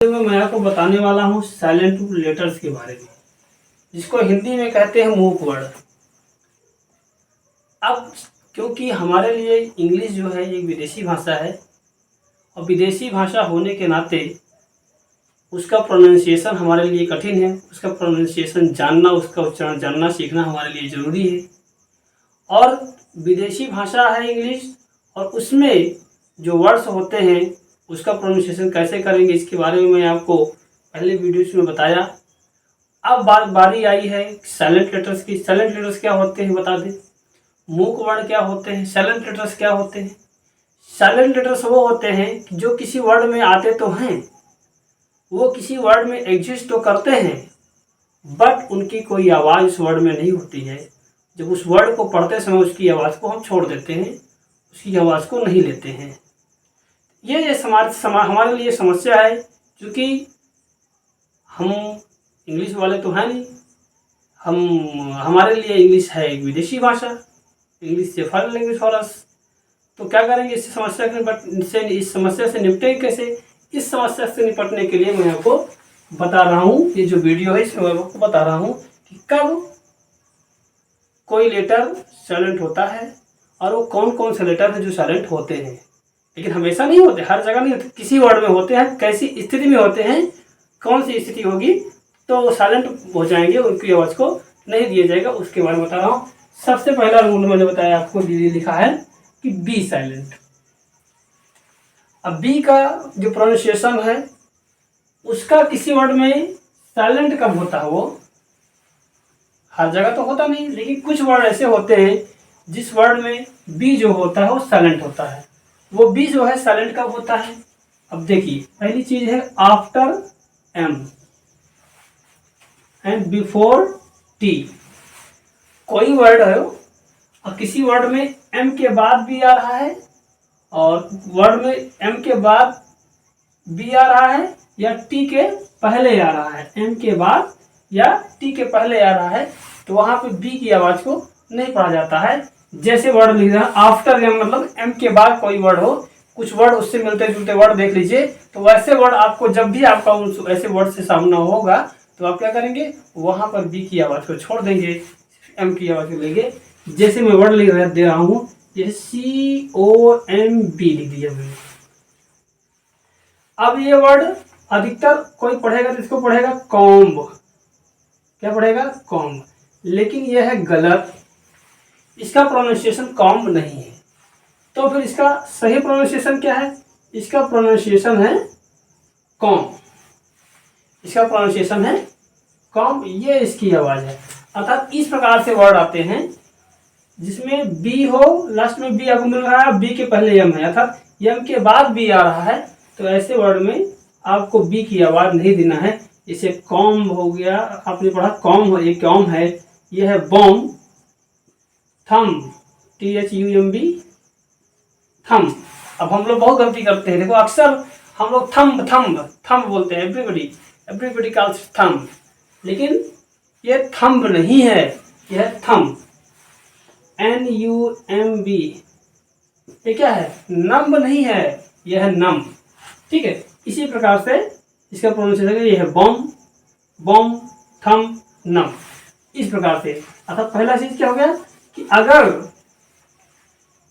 मैं आपको बताने वाला हूँ साइलेंट लेटर्स के बारे में, जिसको हिंदी में कहते हैं मूक वर्ण। अब क्योंकि हमारे लिए इंग्लिश जो है एक विदेशी भाषा है और विदेशी भाषा होने के नाते उसका प्रोनाउंसिएशन हमारे लिए कठिन है। उसका प्रोनाउंसिएशन जानना, उसका उच्चारण जानना, सीखना हमारे लिए ज़रूरी है। और विदेशी भाषा है इंग्लिश, और उसमें जो वर्ड्स होते हैं उसका प्रोनाउंसिएशन कैसे करेंगे इसके बारे में मैं आपको पहले वीडियोज में बताया। अब बारी आई है साइलेंट लेटर्स की। साइलेंट लेटर्स क्या होते हैं बता दें। मूक वर्ण क्या होते हैं, साइलेंट लेटर्स क्या होते हैं। साइलेंट लेटर्स वो होते हैं जो किसी वर्ड में आते तो हैं, वो किसी वर्ड में एग्जिस्ट तो करते हैं, बट उनकी कोई आवाज़ उस वर्ड में नहीं होती है। जब उस वर्ड को पढ़ते समय उसकी आवाज़ को हम छोड़ देते हैं, उसकी आवाज़ को नहीं लेते हैं। ये हमारे लिए समस्या है, क्योंकि हम इंग्लिश वाले तो हैं नहीं। हमारे लिए इंग्लिश है एक विदेशी भाषा, इंग्लिश से फॉरेन लैंग्वेज फॉर अस। तो क्या करेंगे इस समस्या से निपटेंगे कैसे। इस समस्या से निपटने के लिए मैं आपको बता रहा हूँ, ये जो वीडियो है इसमें मैं आपको बता रहा हूँ कि कब कोई लेटर साइलेंट होता है और वो कौन कौन से लेटर हैं जो साइलेंट होते हैं। लेकिन हमेशा नहीं होते, हर जगह नहीं होते, किसी वर्ड में होते हैं। कैसी स्थिति में होते हैं, कौन सी स्थिति होगी तो वो साइलेंट हो जाएंगे, उनकी आवाज़ को नहीं दिया जाएगा, उसके बारे में बता रहा हूँ। सबसे पहला रूल मैंने बताया आपको, लिखा है कि बी साइलेंट। अब बी का जो प्रोनाउंसिएशन है उसका किसी वर्ड में साइलेंट कब होता है, वो हर जगह तो होता नहीं, लेकिन कुछ वर्ड ऐसे होते हैं जिस वर्ड में बी जो होता है वो साइलेंट होता है। वो बी जो है साइलेंट कब होता है। अब देखिए, पहली चीज है after M and before T. कोई वर्ड है और किसी वर्ड में एम के बाद बी आ रहा है और वर्ड में एम के बाद बी आ रहा है या टी के पहले आ रहा है, एम के बाद या टी के पहले आ रहा है, तो वहां पे बी की आवाज को नहीं पढ़ा जाता है। जैसे वर्ड लिख रहा है आफ्टर एम, मतलब एम के बाद कोई वर्ड हो, कुछ वर्ड उससे मिलते जुलते वर्ड देख लीजिए, तो वैसे वर्ड आपको जब भी आपका ऐसे वर्ड से सामना होगा तो आप क्या करेंगे, वहां पर बी की आवाज को छोड़ देंगे, एम की आवाज को लेंगे। जैसे मैं वर्ड लिख दे रहा हूं, जैसे COMB लिख दिया मैंने। अब ये वर्ड अधिकतर कोई पढ़ेगा तो इसको पढ़ेगा कॉम्ब। क्या पढ़ेगा, कॉम्ब, लेकिन यह है गलत। इसका प्रोनाउंसिएशन कॉम्ब नहीं है। तो फिर इसका सही प्रोनाउंसिएशन क्या है, इसका प्रोनाउंसिएशन है कॉम्ब। इसका प्रोनाउंसिएशन है कॉम्ब, ये इसकी आवाज है। अर्थात इस प्रकार से वर्ड आते हैं जिसमें बी हो, लास्ट में बी आपको मिल रहा है, बी के पहले एम है, अर्थात एम के बाद बी आ रहा है, तो ऐसे वर्ड में आपको बी की आवाज नहीं देना है। जैसे कॉम्ब हो गया, आपने पढ़ा कॉम, ये कॉम है, यह है बॉम्ब। थम, THUMB, थम। अब हम लोग बहुत गलती करते हैं, देखो अक्सर हम लोग थम थम थम बोलते हैं, एवरीबडी कॉल्स थम, लेकिन ये थंब नहीं है, यह थम, NUMB। ये क्या है, नंब नहीं है, यह है नम। ठीक है, इसी प्रकार से इसका प्रोनाउंसिएशन है, यह है बॉम्ब, बॉम्ब, थम, नम, इस प्रकार से। अर्थात पहला चीज क्या हो गया कि अगर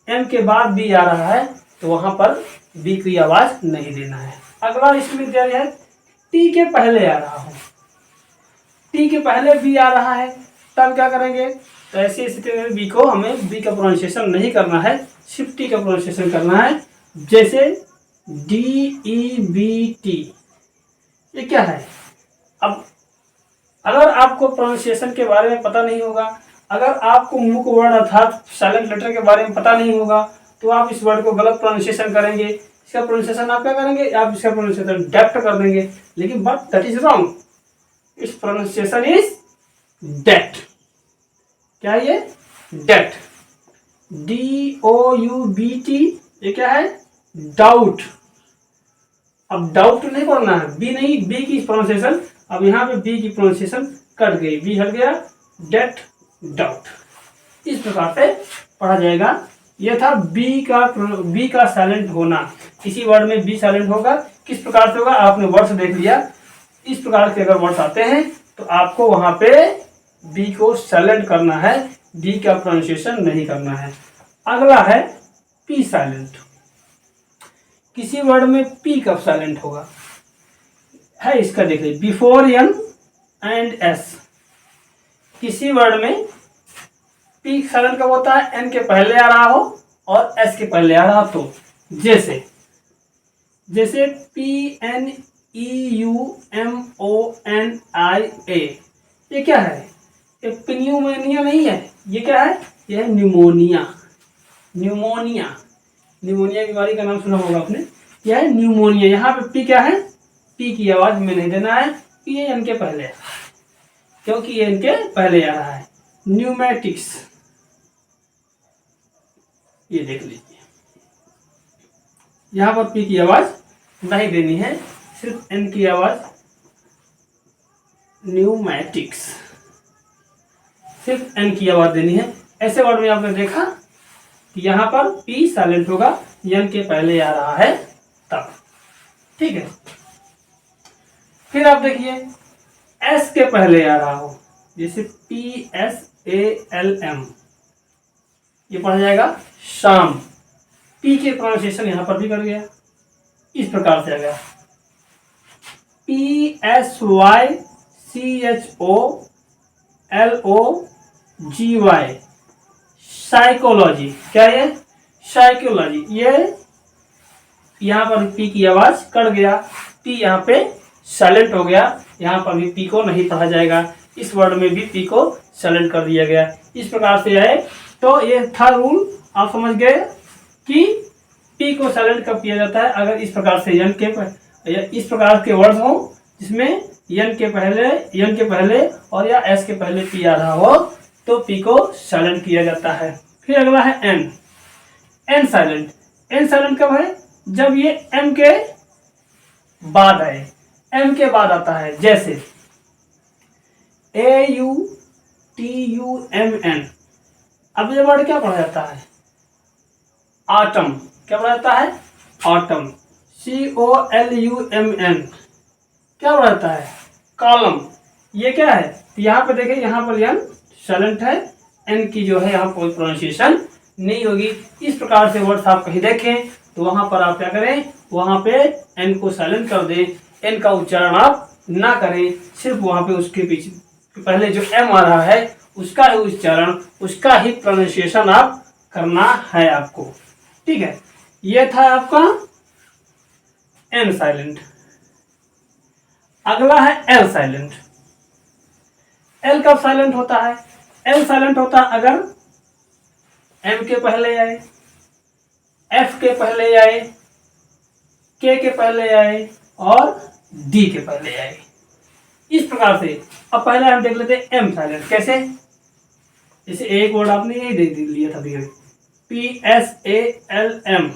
एम के बाद बी आ रहा है तो वहां पर बी की आवाज नहीं देना है। अगला इसमें दिया है टी के पहले आ रहा हो, टी के पहले बी आ रहा है, तब क्या करेंगे, तो ऐसी स्थिति में बी को हमें बी का प्रोनाउंसिएशन नहीं करना है, सिर्फ टी का प्रोनाउंसिएशन करना है। जैसे DEBT, ये क्या है। अब अगर आपको प्रोनाउंसिएशन के बारे में पता नहीं होगा, अगर आपको मूक वर्ण अर्थात साइलेंट लेटर के बारे में पता नहीं होगा, तो आप इस वर्ड को गलत प्रोनाउंसिएशन करेंगे। इसका प्रोनाउंसिएशन आप क्या करेंगे, आप इसका प्रोनाउंसिएशन डेप्ट कर देंगे, लेकिन बट दैट इज रॉन्ग। इस प्रोनाउंसिएशन इज डेट। क्या है ये, डेट, DOUBT। ये क्या है, डाउट। अब डाउट नहीं पढ़ना है, बी नहीं, बी की प्रोनाउंसिएशन, अब यहाँ पे बी की प्रोनाउंसिएशन कट गई, बी हट गया, डेट, डाउट। इस प्रकार से पढ़ा जाएगा ये था बी का साइलेंट होना। किसी वर्ड में बी साइलेंट होगा, किस प्रकार से होगा आपने वर्ड्स देख लिया। इस प्रकार के अगर वर्ड्स आते हैं तो आपको वहां पे बी को साइलेंट करना है, डी का प्रोनाउंसिएशन नहीं करना है। अगला है पी साइलेंट। किसी वर्ड में पी कब साइलेंट होगा है इसका देख लीजिए, बिफोर एन एंड एस। किसी वर्ड में पी साइलेंट कब होता है, एन के पहले आ रहा हो और एस के पहले आ रहा हो तो। जैसे PNEUMONIA, ये क्या है, ये प्न्यूमोनिया नहीं है, ये क्या है, ये है न्यूमोनिया। न्यूमोनिया बीमारी का नाम सुना होगा आपने, क्या है न्यूमोनिया। यहाँ पे पी क्या है, पी की आवाज में नहीं देना है, ये एन के पहले है, क्योंकि ये इनके पहले आ रहा है। न्यूमेटिक्स, ये देख लीजिए, यहां पर पी की आवाज नहीं देनी है, सिर्फ एन की आवाज। न्यूमेटिक्स, सिर्फ एन की आवाज देनी है। ऐसे वर्ड में आपने देखा कि यहां पर पी साइलेंट होगा, एन के पहले आ रहा है तब, ठीक है। फिर आप देखिए एस के पहले आ रहा हो, जैसे PSALM, ये पढ़ा जाएगा शाम। पी के प्रोनाउंसिएशन यहां पर भी कर गया, इस प्रकार से आ गया PSYCHOLOGY, साइकोलॉजी। क्या ये, साइकोलॉजी। ये यहां पर पी की आवाज कट गया, पी यहाँ पे साइलेंट हो गया, यहाँ पर भी पी को नहीं पढ़ा जाएगा। इस वर्ड में भी पी को साइलेंट कर दिया गया। इस प्रकार से है, तो ये था रूल, आप समझ गए कि पी को साइलेंट कब किया जाता है। अगर इस प्रकार से इस प्रकार के वर्ड्स हो जिसमें एन के पहले और या एस के पहले पी आ रहा हो तो पी को साइलेंट किया जाता है। फिर अगला है एन साइलेंट। एन साइलेंट कब है, जब ये एम के बाद है, एम के बाद आता है। जैसे AUTUMN, अब ये वर्ड क्या पढ़ा जाता है, ऑटम। क्या पढ़ा जाता है, ऑटम। COLUMN, क्या पढ़ा जाता है, कॉलम। ये क्या है, तो यहाँ पे देखें, यहाँ पर एन साइलेंट है, एन की जो है यहाँ पर प्रोनाउंसिएशन नहीं होगी। इस प्रकार से वर्ड्स आप कहीं देखें तो वहां पर आप क्या करें, वहां पे एन को साइलेंट कर दें, एन का उच्चारण आप ना करें, सिर्फ वहां पे उसके पीछे पहले जो एम आ रहा है उसका ही उच्चारण, उसका ही प्रोनाउंसिएशन आप करना है आपको, ठीक है। ये था आपका एन साइलेंट। अगला है एल साइलेंट। एल कब साइलेंट होता है, एल साइलेंट होता है अगर एम के पहले आए, एफ के पहले आए, के पहले आए और डी के पहले आए, इस प्रकार से। अब पहले हम देख लेते हैं एम साइलेंट कैसे। जैसे एक वर्ड आपने यही देख लिया था PSALM,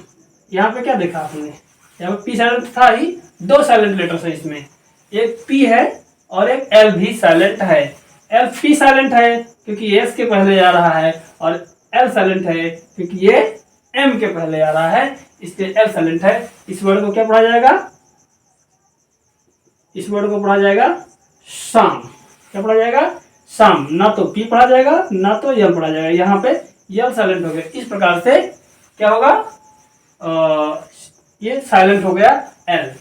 यहाँ पे क्या देखा आपने, यहाँ पे पी साइलेंट था ही, दो साइलेंट लेटर्स है इसमें, एक पी है और एक एल भी साइलेंट है। एल पी साइलेंट है क्योंकि एस के पहले आ रहा है, और एल साइलेंट है क्योंकि ये एम के पहले आ रहा है, इसलिए एल साइलेंट है। इस वर्ड को क्या पढ़ा जाएगा, इस वर्ड को पढ़ा जाएगा शाम। क्या पढ़ा जाएगा, शाम। ना तो पी पढ़ा जाएगा ना तो एल पढ़ा जाएगा, यहाँ पे एल साइलेंट हो गया। इस प्रकार से क्या होगा, ये साइलेंट हो गया एल।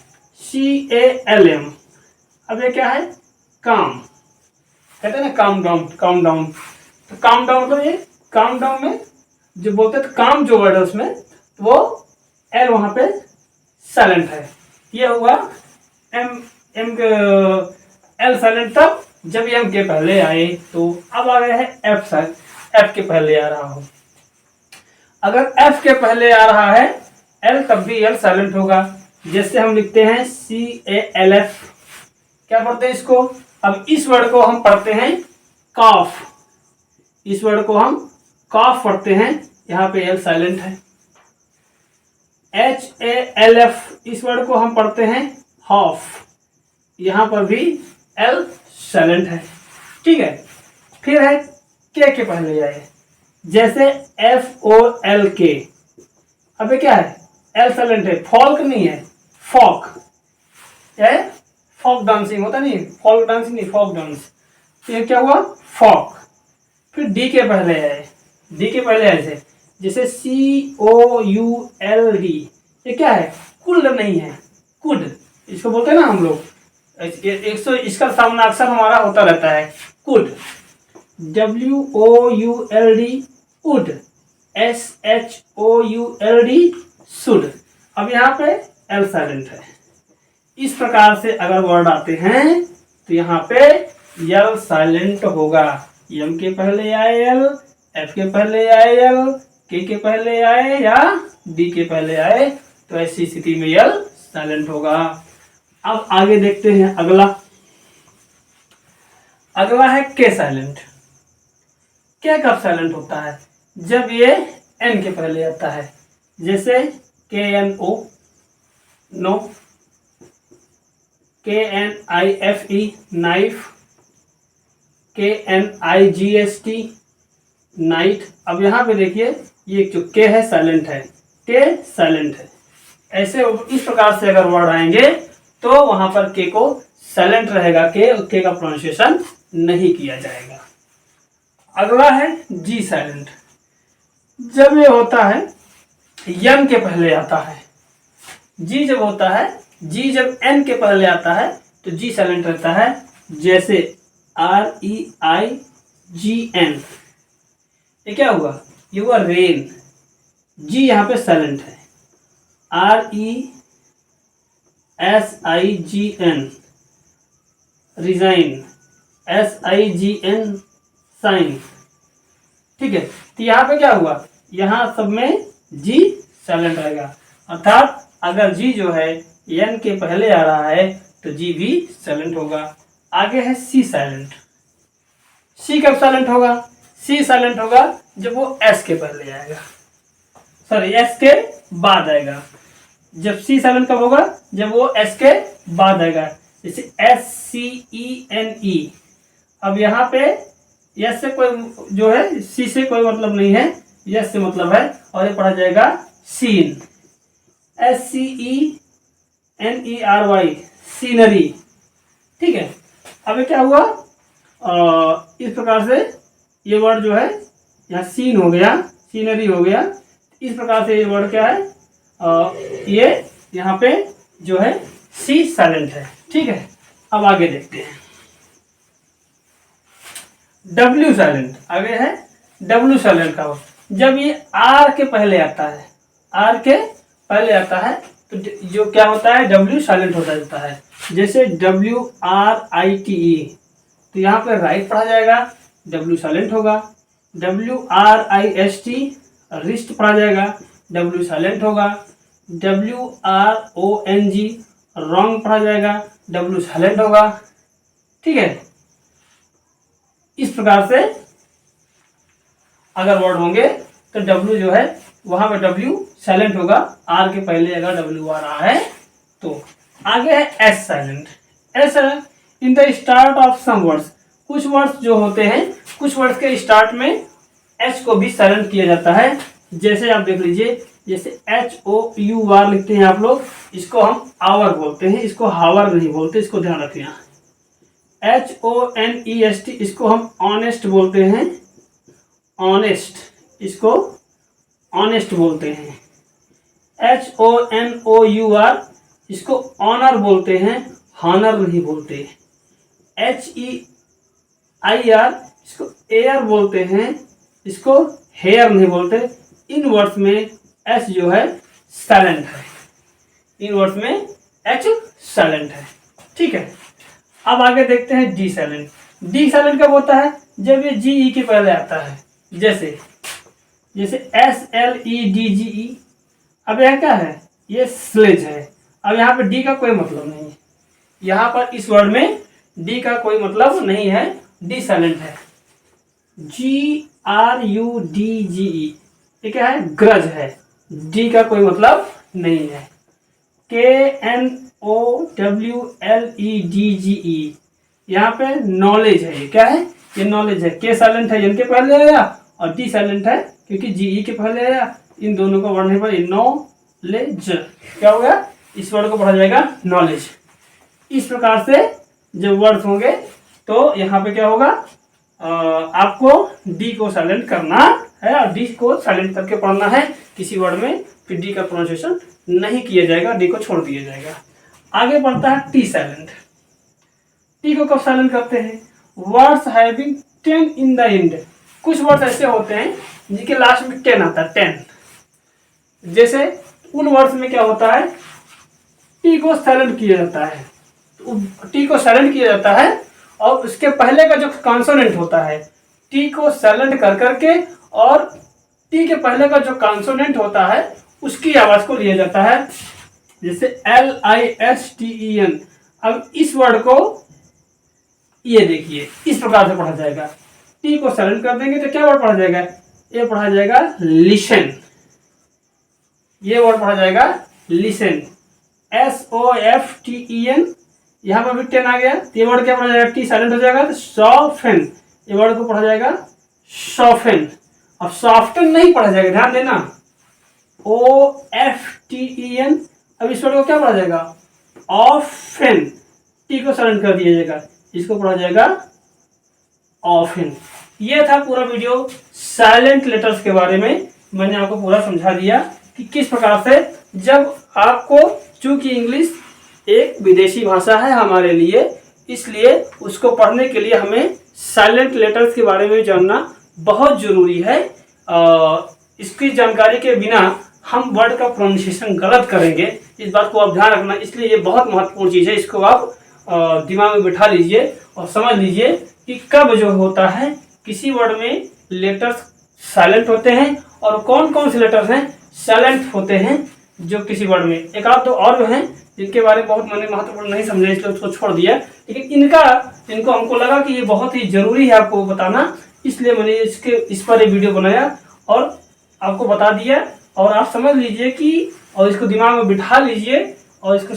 CALM, अब ये क्या है, काम। कहते हैं ना काम डाउन, काम डाउन। तो काम डाउन मतलब ये काम डाउन में जो बोलते हैं काम जो वर्ड है उसमें वो एल वहां पे साइलेंट है। ये हुआ एम एल साइलेंट तब जब एम के पहले आए। तो अब आ गया है एफ के पहले आ रहा हो। अगर एफ के पहले आ रहा है एल, तब भी एल साइलेंट होगा। जैसे हम लिखते हैं CALF, क्या पढ़ते हैं इसको। अब इस वर्ड को हम पढ़ते हैं कॉफ, इस वर्ड को हम कॉफ पढ़ते हैं, यहाँ पे एल साइलेंट है। HALF, इस वर्ड को हम पढ़ते हैं हॉफ, यहाँ पर भी एल साइलेंट है, ठीक है। फिर है के पहले आए, जैसे FOLK, अबे क्या है, एल साइलेंट है, फॉल्क नहीं है, फॉक है, फॉक डांसिंग होता नहीं, फॉल्क डांसिंग नहीं, फॉक डांस। तो ये क्या हुआ, फॉक। फिर डी के पहले आए, डी के पहले आए थे, जैसे COULD, ये क्या है, कुल्ड नहीं है, कुड, इसको बोलते हैं ना हम लोग, इसका सामना अक्सर हमारा होता रहता है, कुड। WOULD, उड। SHOULD, should. अब यहाँ पे एल साइलेंट है। इस प्रकार से अगर वर्ड आते हैं तो यहाँ पे एल साइलेंट होगा। एम के पहले आए एल, एफ के पहले आए एल, के पहले आए या डी के पहले आए, तो ऐसी स्थिति में एल साइलेंट होगा। अब आगे देखते हैं अगला। अगला है के साइलेंट। के कब साइलेंट होता है, जब ये एन के पहले आता है, जैसे KNO, know, KNIFE, knife, KNIGST, knight. अब यहाँ पे देखिए ये जो के है साइलेंट है, के साइलेंट है। ऐसे इस प्रकार से अगर वर्ड आएंगे तो वहां पर के को साइलेंट रहेगा, के का प्रोनाउंसिएशन नहीं किया जाएगा। अगला है जी साइलेंट। जब ये होता है एम के पहले आता है, जी जब होता है, जी जब एन के पहले आता है तो जी साइलेंट रहता है, जैसे REIGN, ये क्या हुआ, ये हुआ रेन, जी यहाँ पे साइलेंट है। RESIGN, resign, SIGN, sign. ठीक है, तो यहाँ पे क्या हुआ, यहाँ सब में जी साइलेंट रहेगा, अर्थात अगर जी जो है एन के पहले आ रहा है तो जी भी साइलेंट होगा। आगे है सी साइलेंट। सी कब साइलेंट होगा, सी साइलेंट होगा जब वो एस के पहले आएगा, सॉरी एस के बाद आएगा। जब सी साइलेंट कब होगा, जब वो एस के बाद आएगा, जैसे SCENE। अब यहाँ पे यस से कोई जो है, सी से कोई मतलब नहीं है, यस से मतलब है, और ये पढ़ा जाएगा सीन, SCENERY, सीनरी। ठीक है, अब ये क्या हुआ, इस प्रकार से ये वर्ड जो है, यहाँ सीन हो गया, सीनरी हो गया। इस प्रकार से ये वर्ड क्या है, ये यहाँ पे जो है सी साइलेंट है। ठीक है, अब आगे देखते हैं डब्ल्यू साइलेंट। आगे है डब्ल्यू साइलेंट का, जब ये आर के पहले आता है, आर के पहले आता है तो जो क्या होता है, डब्ल्यू साइलेंट होता जाता है। जैसे WRITE, तो यहाँ पे राइट पढ़ा जाएगा, डब्ल्यू साइलेंट होगा। WRIST, रिस्ट पढ़ा जाएगा, डब्ल्यू साइलेंट होगा। WRONG, रॉन्ग पढ़ा जाएगा, डब्ल्यू साइलेंट होगा। ठीक है, इस प्रकार से अगर वर्ड होंगे तो डब्ल्यू जो है वहां पर डब्ल्यू साइलेंट होगा, आर के पहले अगर WR आ रहा है तो। आगे है S silent. S in the start of some words, कुछ वर्ड्स जो होते हैं, कुछ वर्ड्स के स्टार्ट में एच को भी साइलेंट किया जाता है। जैसे आप देख लीजिए, जैसे HOUR लिखते हैं आप लोग, इसको हम आवर बोलते हैं, इसको हावर नहीं बोलते, इसको ध्यान रखना। HONEST, इसको हम ऑनेस्ट बोलते हैं, ऑनेस्ट, इसको ऑनेस्ट बोलते हैं। HONOUR, इसको ऑनर बोलते हैं, हॉनर नहीं बोलते। HEIR, इसको एयर बोलते हैं, इसको हेयर नहीं बोलते। इन वर्ड्स में एच जो है साइलेंट है, इन वर्ड्स में एच साइलेंट है। ठीक है, अब आगे देखते हैं डी साइलेंट। डी साइलेंट कब होता है, जब ये GE के पहले आता है, जैसे SLEDGE। अब यह क्या है, ये स्लेज है। अब यहाँ पे डी का कोई मतलब नहीं है, यहाँ पर इस वर्ड में डी का कोई मतलब नहीं है, डी साइलेंट है। GRUDGE, ये क्या है, ग्रज है, डी का कोई मतलब नहीं है। KNOWLEDGE, यहाँ पे नॉलेज है, ये क्या है, ये नॉलेज है, के साइलेंट है, एन के पहले आया और डी साइलेंट है क्योंकि जी ई के पहले है, इन दोनों को पढ़ने पर नॉलेज क्या हो गया, इस वर्ड को पढ़ा जाएगा नॉलेज। इस प्रकार से जब वर्ड्स होंगे तो यहाँ पे क्या होगा, आपको डी को साइलेंट करना है और डी को साइलेंट करके पढ़ना है किसी वर्ड में, फिर डी का प्रोनाउंसिएशन नहीं किया जाएगा, डी को छोड़ दिया जाएगा। आगे बढ़ता है टी साइलेंट। टी को कब साइलेंट करते हैं, words having 10 in the end. कुछ वर्ड्स ऐसे होते हैं जिनके लास्ट में 10 आता है, 10। जैसे उन वर्ड्स में क्या होता है, टी को साइलेंट किया जाता है, टी को साइलेंट किया जाता है और उसके पहले का जो कॉन्सोनेंट होता है टी को साइलेंट कर करके, और टी के पहले का जो कॉन्सोनेंट होता है उसकी आवाज को लिया जाता है। जैसे LISTEN। अब इस वर्ड को ये देखिए इस प्रकार से पढ़ा जाएगा, टी को साइलेंट कर देंगे तो क्या वर्ड पढ़ा जाएगा, ये पढ़ा जाएगा लिसन। ये वर्ड पढ़ा जाएगा लिसन, SOFTEN। यहाँ पर भी 10 आ गया, ये वर्ड क्या पढ़ा जाएगा, टी साइलेंट हो जाएगा तो सॉफ्टन, ये वर्ड को पढ़ा जाएगा सॉफ्टन। अब सॉफ्टन नहीं पढ़ा जाएगा, ध्यान देना, OFTEN। अब इस वर्ड को क्या पढ़ा जाएगा, ऑफन, टी को साइलेंट कर दिया जाएगा, इसको पढ़ा जाएगा ऑफन। ये था पूरा वीडियो साइलेंट लेटर्स के बारे में। मैंने आपको पूरा समझा दिया कि किस प्रकार से जब आपको, चूंकि इंग्लिश एक विदेशी भाषा है हमारे लिए, इसलिए उसको पढ़ने के लिए हमें साइलेंट लेटर्स के बारे में जानना बहुत ज़रूरी है। इसकी जानकारी के बिना हम वर्ड का प्रोनाउंसिएशन गलत करेंगे, इस बात को आप ध्यान रखना। इसलिए ये बहुत महत्वपूर्ण चीज़ है, इसको आप दिमाग में बिठा लीजिए और समझ लीजिए कि कब जो होता है किसी वर्ड में लेटर्स साइलेंट होते हैं और कौन कौन से लेटर्स हैं साइलेंट होते हैं जो किसी वर्ड में। एक आध दो और हैं जिनके बारे में बहुत मैंने महत्वपूर्ण नहीं समझा, इसलिए उसको छोड़ दिया, लेकिन इनको हमको लगा कि ये बहुत ही जरूरी है आपको बताना, इसलिए मैंने इस पर एक वीडियो बनाया और आपको बता दिया। और आप समझ लीजिए कि, और इसको दिमाग में बिठा लीजिए और इसको